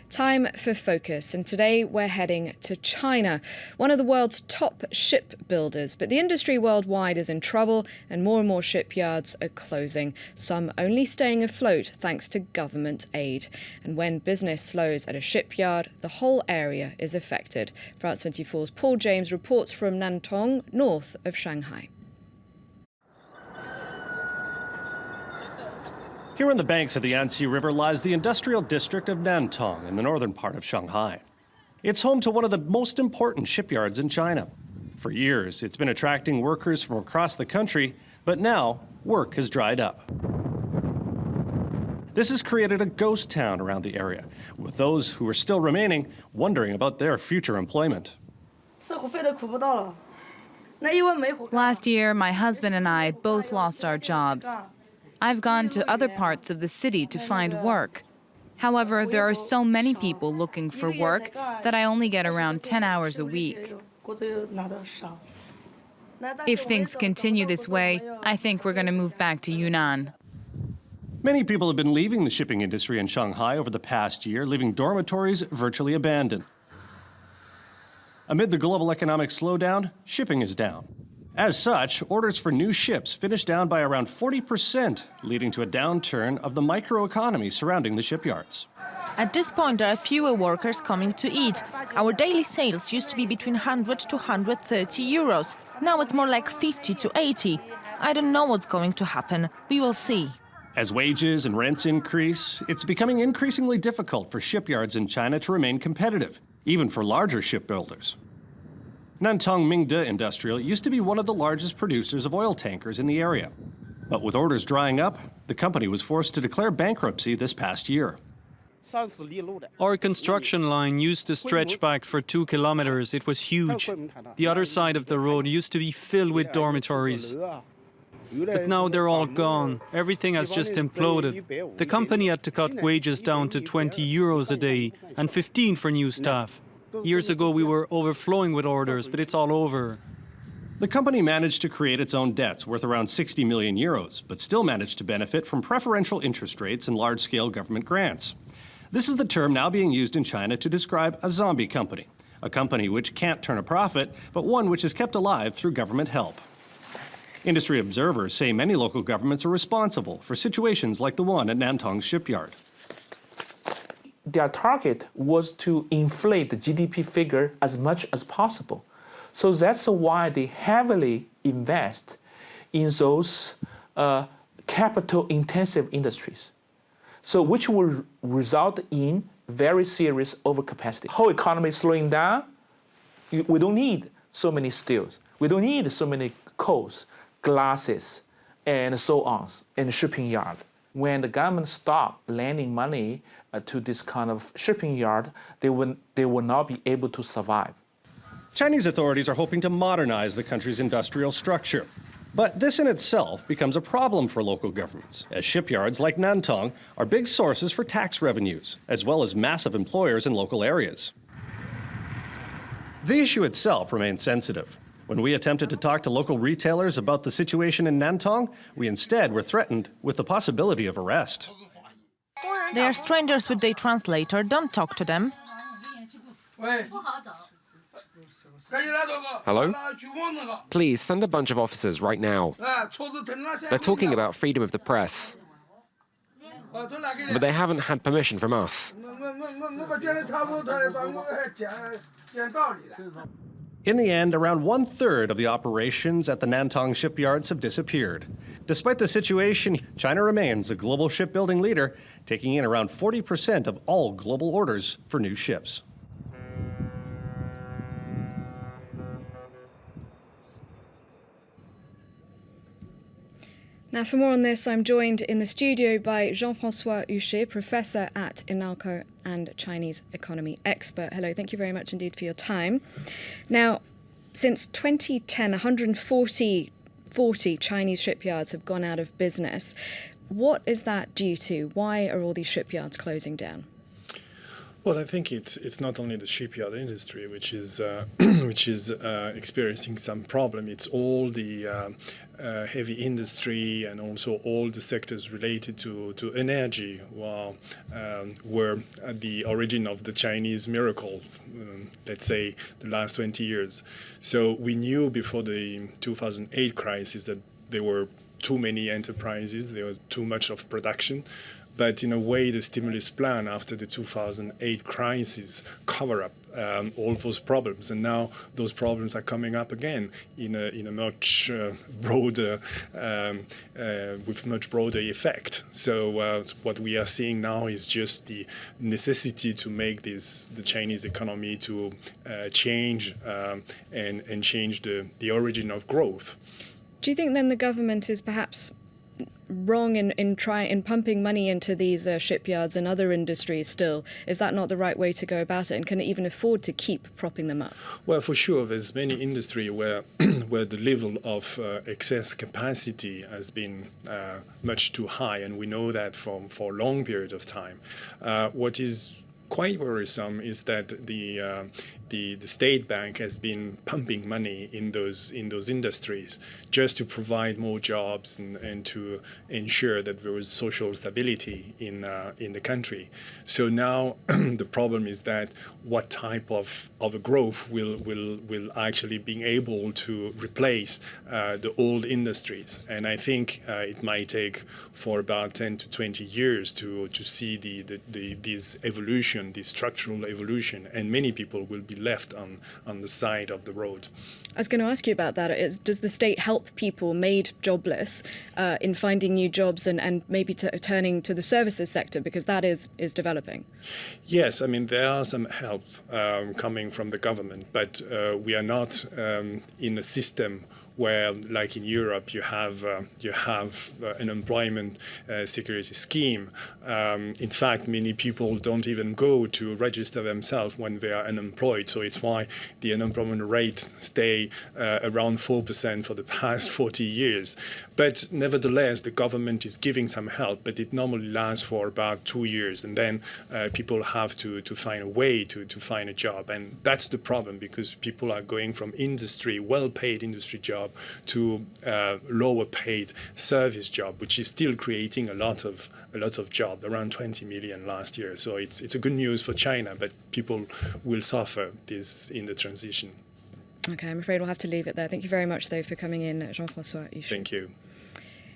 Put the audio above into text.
Time for Focus, and today we're heading to China, one of the world's top shipbuilders. But the industry worldwide is in trouble and more shipyards are closing, some only staying afloat thanks to government aid. And when business slows at a shipyard, the whole area is affected. France 24's Paul James reports from Nantong, north of Shanghai. Here on the banks of the Yangtze River lies the industrial district of Nantong in the northern part of Shanghai. It's home to one of the most important shipyards in China. For years, it's been attracting workers from across the country, but now work has dried up. This has created a ghost town around the area, with those who are still remaining wondering about their future employment. Last year, my husband and I both lost our jobs. I've gone to other parts of the city to find work. However, there are so many people looking for work that I only get around 10 hours a week. If things continue this way, I think we're going to move back to Yunnan. Many people have been leaving the shipping industry in Shanghai over the past year, leaving dormitories virtually abandoned. Amid the global economic slowdown, shipping is down. As such, orders for new ships finished down by around 40%, leading to a downturn of the microeconomy surrounding the shipyards. At this point, there are fewer workers coming to eat. Our daily sales used to be between 100 to 130 euros. Now it's more like 50 to 80. I don't know what's going to happen. We will see. As wages and rents increase, it's becoming increasingly difficult for shipyards in China to remain competitive, even for larger shipbuilders. Nantong Mingde Industrial used to be one of the largest producers of oil tankers in the area. But with orders drying up, the company was forced to declare bankruptcy this past year. Our construction line used to stretch back for 2 kilometers. It was huge. The other side of the road used to be filled with dormitories. But now they're all gone. Everything has just imploded. The company had to cut wages down to 20 euros a day and 15 for new staff. Years ago, we were overflowing with orders, but it's all over. The company managed to create its own debts worth around 60 million euros, but still managed to benefit from preferential interest rates and large-scale government grants. This is the term now being used in China to describe a zombie company, a company which can't turn a profit, but one which is kept alive through government help. Industry observers say many local governments are responsible for situations like the one at Nantong's shipyard. Their target was to inflate the GDP figure as much as possible. So that's why they heavily invest in those capital-intensive industries, so which will result in very serious overcapacity. The whole economy is slowing down. We don't need so many steels. We don't need so many coals, glasses, and so on, in shipping yard. When the government stop lending money to this kind of shipping yard, they will not be able to survive. Chinese authorities are hoping to modernize the country's industrial structure. But this in itself becomes a problem for local governments, as shipyards like Nantong are big sources for tax revenues, as well as massive employers in local areas. The issue itself remains sensitive. When we attempted to talk to local retailers about the situation in Nantong, we instead were threatened with the possibility of arrest. They are strangers with their translator. Don't talk to them. Hello? Please send a bunch of officers right now. They're talking about freedom of the press. But they haven't had permission from us. In the end, around 1/3 of the operations at the Nantong shipyards have disappeared. Despite the situation, China remains a global shipbuilding leader, taking in around 40% of all global orders for new ships. Now, for more on this, I'm joined in the studio by Jean-François Huchet, professor at INALCO and Chinese economy expert. Hello, thank you very much indeed for your time. Now, since 2010, 140 Chinese shipyards have gone out of business. What is that due to? Why are all these shipyards closing down? Well, I think it's not only the shipyard industry which is experiencing some problem. It's all the heavy industry and also all the sectors related to energy were at the origin of the Chinese miracle, let's say the last 20 years. So we knew before the 2008 crisis that there were too many enterprises, there was too much of production. But in a way, the stimulus plan after the 2008 crisis cover up all those problems, and now those problems are coming up again in a much broader, with much broader effect. So what we are seeing now is just the necessity to make the Chinese economy to change and change the origin of growth. Do you think then the government is perhaps wrong in pumping money into these shipyards and other industries still? Is that not the right way to go about it? And can it even afford to keep propping them up? Well, for sure, there's many industry where where the level of excess capacity has been much too high, and we know that for a long period of time. What is quite worrisome is that the state bank has been pumping money in those industries just to provide more jobs and to ensure that there was social stability in the country. So now the problem is that what type of a growth will actually be able to replace the old industries, and I think it might take for about 10 to 20 years to see this evolution, this structural evolution, and many people will be left on the side of the road. I was going to ask you about that. Does the state help people made jobless in finding new jobs and maybe turning to the services sector, because that is developing? Yes, I mean, there are some help coming from the government, but we are not in a system where, like in Europe, you have an employment security scheme. In fact, many people don't even go to register themselves when they are unemployed. So it's why the unemployment rate stay around 4% for the past 40 years. But nevertheless, the government is giving some help, but it normally lasts for about 2 years, and then people have to find a way to find a job, and that's the problem, because people are going from industry, well-paid industry job, to lower paid service job, which is still creating a lot of job, around 20 million last year. So it's a good news for China, but people will suffer this in the transition. Okay, I'm afraid we'll have to leave it there. Thank you very much, though, for coming in, Jean-François Ichou. Thank you.